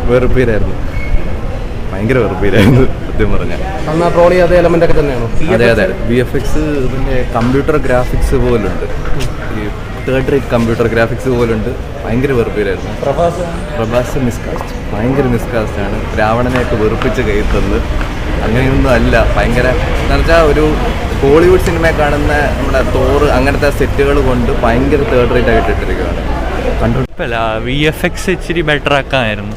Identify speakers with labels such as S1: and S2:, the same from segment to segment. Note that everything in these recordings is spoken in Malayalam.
S1: വെറുപ്പീരായിരുന്നു, ഭയങ്കര വെറുപ്പീരായിരുന്നു സത്യം പറഞ്ഞാൽ.
S2: ട്രോളി അതേ എലമെന്റ് ഒക്കെ തന്നെയാണോ?
S1: അതെ അതെ, VFX പിന്നെ കമ്പ്യൂട്ടർ ഗ്രാഫിക്സ് പോലുണ്ട്, ഈ തേർഡ് റേറ്റ് കമ്പ്യൂട്ടർ ഗ്രാഫിക്സ് പോലുണ്ട്. ഭയങ്കര വെറുപ്പീരായിരുന്നു. പ്രഭാസ് മിസ്കാസ്റ്റ്, ഭയങ്കര മിസ്കാസ്റ്റ് ആണ്. രാവണനെയൊക്കെ വെറുപ്പിച്ച് കയറ്റുന്നത് അങ്ങനെയൊന്നും അല്ല. ഭയങ്കര എന്ന് വെച്ചാൽ ഒരു ഹോളിവുഡ് സിനിമയെ കാണുന്ന നമ്മുടെ തോറ് അങ്ങനത്തെ സെറ്റുകൾ കൊണ്ട് ഭയങ്കര തേർഡ് റേറ്റ് ആയിട്ട് ഇട്ടിരിക്കുകയാണ്.
S3: കുഴപ്പമില്ല, VFX ഇച്ചിരി ബെറ്റർ ആക്കാമായിരുന്നു.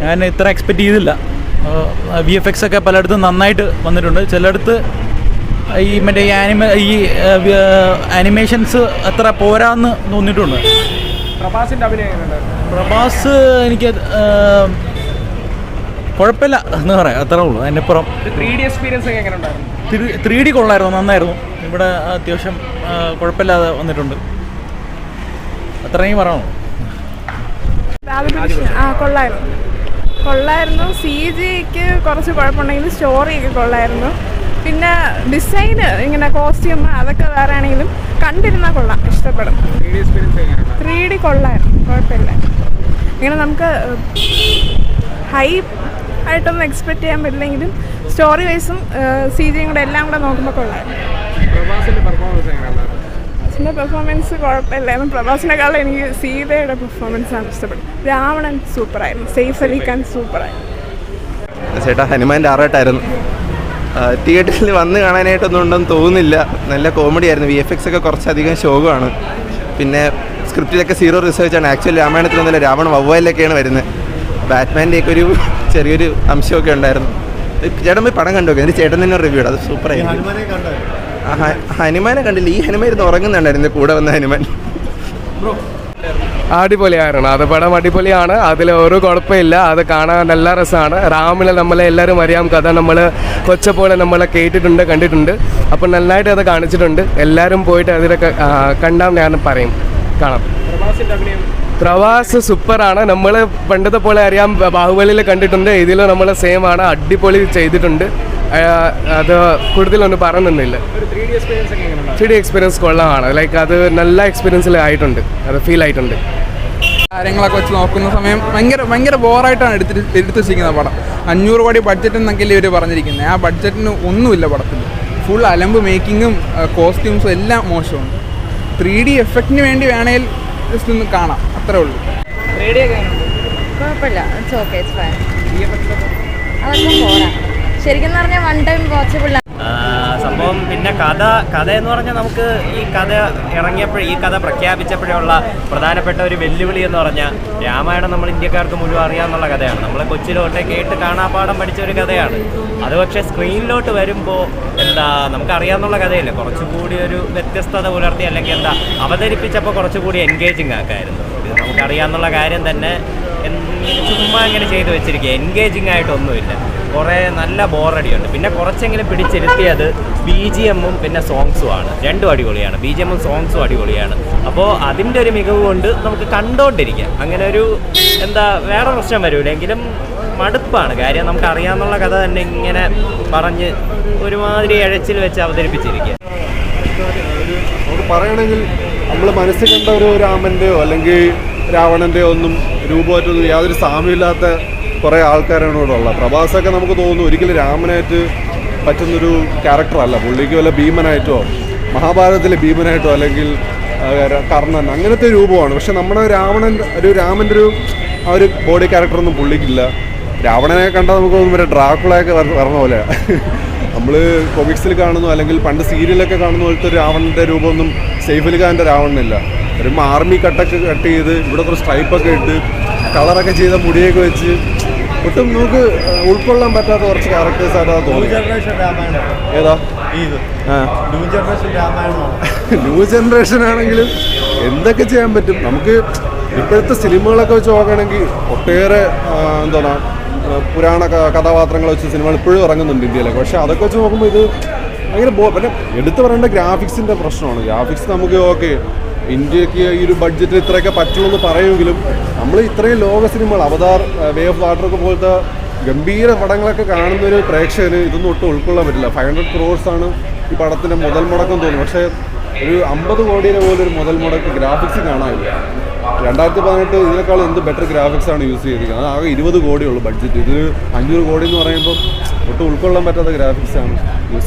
S3: ഞാൻ ഇത്ര എക്സ്പെക്റ്റ് ചെയ്തില്ല. VFX ഒക്കെ പലയിടത്തും നന്നായിട്ട് വന്നിട്ടുണ്ട്. ചിലയിടത്ത് ഈ മറ്റേ ഈ ആനിമേഷൻസ് അത്ര പോരാന്ന് തോന്നിയിട്ടുണ്ട്.
S2: പ്രഭാസിന്റെ അഭിനയം
S3: പ്രഭാസ് എനിക്ക് കുഴപ്പമില്ല എന്ന് പറയാം, അത്രേ ഉള്ളൂ. അതിനിപ്പുറം
S2: 3D എക്സ്പീരിയൻസ് എങ്ങനെ ഉണ്ടായിരുന്നു?
S3: 3D കൊള്ളായിരുന്നു, നന്നായിരുന്നു. ഇവിടെ അത്യാവശ്യം കുഴപ്പമില്ലാതെ വന്നിട്ടുണ്ട്, അത്രയും പറയണോ?
S4: കൊള്ളായിരുന്നു. CGക്ക് കുറച്ച് കുഴപ്പമുണ്ടെങ്കിലും സ്റ്റോറിയൊക്കെ കൊള്ളായിരുന്നു. പിന്നെ ഡിസൈന് ഇങ്ങനെ കോസ്റ്റ്യൂം അതൊക്കെ വേറെ ആണെങ്കിലും കണ്ടിരുന്നാൽ കൊള്ളാം, ഇഷ്ടപ്പെടും. 3D കൊള്ളായിരുന്നു, കുഴപ്പമില്ല. ഇങ്ങനെ നമുക്ക് ഹൈ ആയിട്ടൊന്നും എക്സ്പെക്റ്റ് ചെയ്യാൻ പറ്റില്ലെങ്കിലും സ്റ്റോറി വൈസും CGയും കൂടെ എല്ലാം കൂടെ നോക്കുമ്പോൾ കൊള്ളായിരുന്നു. പ്രഭാസിൻ്റെ പെർഫോമൻസ് കുഴപ്പമില്ലായിരുന്നു. പ്രഭാസിനെക്കാളും എനിക്ക് സീതയുടെ പെർഫോമൻസാണ് ഇഷ്ടപ്പെട്ടത്. രാവണൻ സൂപ്പറായിരുന്നു, സെയ്ഫ് അലി ഖാൻ സൂപ്പറായിരുന്നു.
S1: ചേട്ടാ ഹനുമാൻ്റെ ആറായിട്ടായിരുന്നു. തിയേറ്ററിൽ വന്ന് കാണാനായിട്ടൊന്നും ഉണ്ടെന്ന് തോന്നുന്നില്ല. നല്ല കോമഡി ആയിരുന്നു. VFX ഒക്കെ കുറച്ചധികം ശോകമാണ്. പിന്നെ സ്ക്രിപ്റ്റിലൊക്കെ 0 റിസർച്ചാണ്. ആക്ച്വലി രാമായണത്തിലൊന്നുമില്ല, രാവണ വവ്വാലിലൊക്കെയാണ് വരുന്നത്. ബാറ്റ്മാൻ്റെയൊക്കെ ഒരു ചെറിയൊരു അംശമൊക്കെ ഉണ്ടായിരുന്നു. ചേട്ടൻ പോയി പടം കണ്ടു നോക്കി, എന്നിട്ട് ചേട്ടൻ തന്നെ റിവ്യൂ ഇടും, അത് സൂപ്പറായിരുന്നു. ഹനുമാനെ കണ്ടില്ല, ഈ ഹനുമാൻ ഇരുന്ന് ഉറങ്ങുന്നുണ്ടായിരുന്നു കൂടെ വന്ന ഹനുമാൻ.
S2: അടിപൊളിയായിരുന്നു. അത് പടം അടിപൊളിയാണ്, അതിൽ ഒരു കുഴപ്പമില്ല. അത് കാണാൻ നല്ല രസമാണ്. റാമിനെ നമ്മളെ എല്ലാവരും അറിയാം, കഥ നമ്മൾ കൊച്ചപ്പോലെ നമ്മളെ കേട്ടിട്ടുണ്ട്, കണ്ടിട്ടുണ്ട്. അപ്പം നന്നായിട്ട് അത് കാണിച്ചിട്ടുണ്ട്. എല്ലാവരും പോയിട്ട് അതിലൊക്കെ കണ്ടാൽ ഞാൻ പറയും, കാണാം. പ്രവാസ് സൂപ്പറാണ്. നമ്മൾ പണ്ടത്തെ പോലെ അറിയാം, ബാഹുബലിയിൽ കണ്ടിട്ടുണ്ട്, ഇതിൽ നമ്മൾ സെയിം ആണ്, അടിപൊളി ചെയ്തിട്ടുണ്ട്. അത് കൂടുതലൊന്നും പറയുന്നില്ല. 3D experience കൊള്ളാമാണ്. ലൈക്ക് അത് നല്ല എക്സ്പീരിയൻസിലായിട്ടുണ്ട്, അത് ഫീൽ ആയിട്ടുണ്ട്.
S5: കാര്യങ്ങളൊക്കെ വെച്ച് നോക്കുന്ന സമയം ഭയങ്കര ബോറായിട്ടാണ് എടുത്ത് വെച്ചിരിക്കുന്നത് പടം. 500 കോടി ബഡ്ജറ്റ് എന്നൊക്കെയല്ലേ ഇവർ പറഞ്ഞിരിക്കുന്നത്. ആ ബഡ്ജറ്റിന് ഒന്നുമില്ല പടത്തിൽ. ഫുൾ അലമ്പ് മേക്കിങ്ങും കോസ്റ്റ്യൂംസും എല്ലാം മോശമാണ്. 3D എഫക്റ്റിന് വേണ്ടി വേണേൽ ജസ്റ്റ് ഒന്ന് കാണാം, അത്രേ ഉള്ളൂ.
S6: കുഴപ്പമില്ല, അതൊക്കെ പോരാ. ശരിക്കും പറഞ്ഞാൽ വൺ ടൈം വാച്ചബിൾ
S7: സംഭവം. പിന്നെ കഥ എന്ന് പറഞ്ഞാൽ നമുക്ക് ഈ കഥ ഈ കഥ പ്രഖ്യാപിച്ചപ്പോഴുള്ള പ്രധാനപ്പെട്ട ഒരു വെല്ലുവിളി എന്ന് പറഞ്ഞാൽ രാമായണം നമ്മൾ ഇന്ത്യക്കാർക്ക് മുഴുവൻ അറിയാമെന്നുള്ള കഥയാണ്. നമ്മൾ കൊച്ചിലോട്ടെ കേട്ട് കാണാപ്പാടം പഠിച്ച ഒരു കഥയാണ്. അത് പക്ഷേ സ്ക്രീനിലോട്ട് വരുമ്പോൾ നമുക്കറിയാമെന്നുള്ള കഥയല്ലേ, കുറച്ചുകൂടി ഒരു വ്യത്യസ്തത പുലർത്തി, അല്ലെങ്കിൽ അവതരിപ്പിച്ചപ്പോൾ കുറച്ചുകൂടി എൻഗേജിങ് ആക്കായിരുന്നു. ഇത് നമുക്കറിയാമെന്നുള്ള കാര്യം തന്നെ ചുമ്മാ ഇങ്ങനെ ചെയ്തു വെച്ചിരിക്കുക, എൻഗേജിങ് ആയിട്ടൊന്നുമില്ല. കുറേ നല്ല ബോറടിയുണ്ട്. പിന്നെ കുറച്ചെങ്കിലും പിടിച്ചിരുത്തിയത് BGM-ഉം പിന്നെ സോങ്സുമാണ്. രണ്ടും അടിപൊളിയാണ്, BGM-ഉം സോങ്സും അടിപൊളിയാണ്. അപ്പോൾ അതിൻ്റെ ഒരു മികവ് കൊണ്ട് നമുക്ക് കണ്ടോണ്ടിരിക്കാം. അങ്ങനെ ഒരു വേറെ പ്രശ്നം വരില്ലെങ്കിലും മടുപ്പാണ്. കാര്യം നമുക്കറിയാമെന്നുള്ള കഥ തന്നെ ഇങ്ങനെ പറഞ്ഞ് ഒരുമാതിരി ഇഴച്ചിൽ വെച്ച് അവതരിപ്പിച്ചിരിക്കുക.
S8: നമുക്ക് പറയണമെങ്കിൽ നമ്മൾ മനസ്സിൽ കണ്ട ഒരു രാമൻ്റെയോ അല്ലെങ്കിൽ രാവണൻ്റെയോ ഒന്നും രൂപമായിട്ടൊന്നും യാതൊരു സാമ്യമില്ലാത്ത കുറേ ആൾക്കാരാണ് ഇവിടെ ഉള്ളത്. പ്രഭാസൊക്കെ നമുക്ക് തോന്നുന്നു ഒരിക്കലും രാമനായിട്ട് പറ്റുന്നൊരു ക്യാരക്ടറല്ല. പുള്ളിക്ക് വല്ല ഭീമനായിട്ടോ മഹാഭാരതത്തിലെ ഭീമനായിട്ടോ അല്ലെങ്കിൽ കർണൻ അങ്ങനത്തെ രൂപമാണ്. പക്ഷെ നമ്മുടെ രാമൻ്റെ ഒരു ബോഡി ക്യാരക്ടറൊന്നും പുള്ളിക്കില്ല. രാവണനെ കണ്ടാൽ നമുക്ക് തോന്നുന്നു ഡ്രാക്കുളയൊക്കെ വരണ പോലെ. നമ്മൾ കൊമിക്സിൽ കാണുന്നു അല്ലെങ്കിൽ പണ്ട് സീരിയലൊക്കെ കാണുന്ന പോലത്തെ രാവണൻ്റെ രൂപമൊന്നും സെയ്ഫ് അലി ഖാൻ്റെ രാവണനില്ല. ഒരു ആർമി കട്ട് ചെയ്ത് ഇവിടെ കുറച്ച് സ്ട്രൈപ്പൊക്കെ ഇട്ട് കളറൊക്കെ ചെയ്ത മുടിയൊക്കെ വെച്ച് ഒട്ടും നമുക്ക് ഉൾക്കൊള്ളാൻ പറ്റാത്ത കുറച്ച് ക്യാരക്ടേഴ്സായിട്ടാണ് തോന്നുന്നത്. ഏതാ ന്യൂ ജനറേഷൻ ആണെങ്കിലും എന്തൊക്കെ ചെയ്യാൻ പറ്റും നമുക്ക്. ഇപ്പോഴത്തെ സിനിമകളൊക്കെ വെച്ച് നോക്കുകയാണെങ്കിൽ ഒട്ടേറെ പുരാണ കഥാപാത്രങ്ങൾ വെച്ച് സിനിമകൾ ഇപ്പോഴും ഇറങ്ങുന്നുണ്ട് ഇന്ത്യയിലൊക്കെ. പക്ഷേ അതൊക്കെ വെച്ച് നോക്കുമ്പോൾ ഇത് ഭയങ്കര പിന്നെ എടുത്തു പറയേണ്ട ഗ്രാഫിക്സിൻ്റെ പ്രശ്നമാണ്. ഗ്രാഫിക്സ് നമുക്ക് ഓക്കെ, ഇന്ത്യക്ക് ഈ ഒരു ബഡ്ജറ്റിൽ ഇത്രയൊക്കെ പറ്റുള്ളൂ എന്ന് പറയുമെങ്കിലും നമ്മൾ ഇത്രയും ലോക സിനിമകൾ അവതാർ, വേ ഓഫ് വാട്ടറൊക്കെ പോലത്തെ ഗംഭീര പടങ്ങളൊക്കെ കാണുന്ന ഒരു പ്രേക്ഷകന് ഇതൊന്നും ഒട്ടും ഉൾക്കൊള്ളാൻ പറ്റില്ല. 500 crores ഈ പടത്തിൻ്റെ മുതൽ മുടക്കം തോന്നും. പക്ഷേ ഒരു 50 കോടിയുടെ പോലെ ഒരു മുതൽ മുടക്ക് ഗ്രാഫിക്സ് കാണാനില്ല. 2018 ഇതിനേക്കാൾ എന്ത് ബെറ്റർ ഗ്രാഫിക്സ് ആണ് യൂസ് ചെയ്തിരിക്കുന്നത്. അത് ആകെ 20 കോടിയുള്ളൂ ബഡ്ജറ്റ്. ഇത് 500 കോടി എന്ന് പറയുമ്പോൾ ഒട്ടും ഉൾക്കൊള്ളാൻ പറ്റാത്ത ഗ്രാഫിക്സ് ആണ് യൂസ്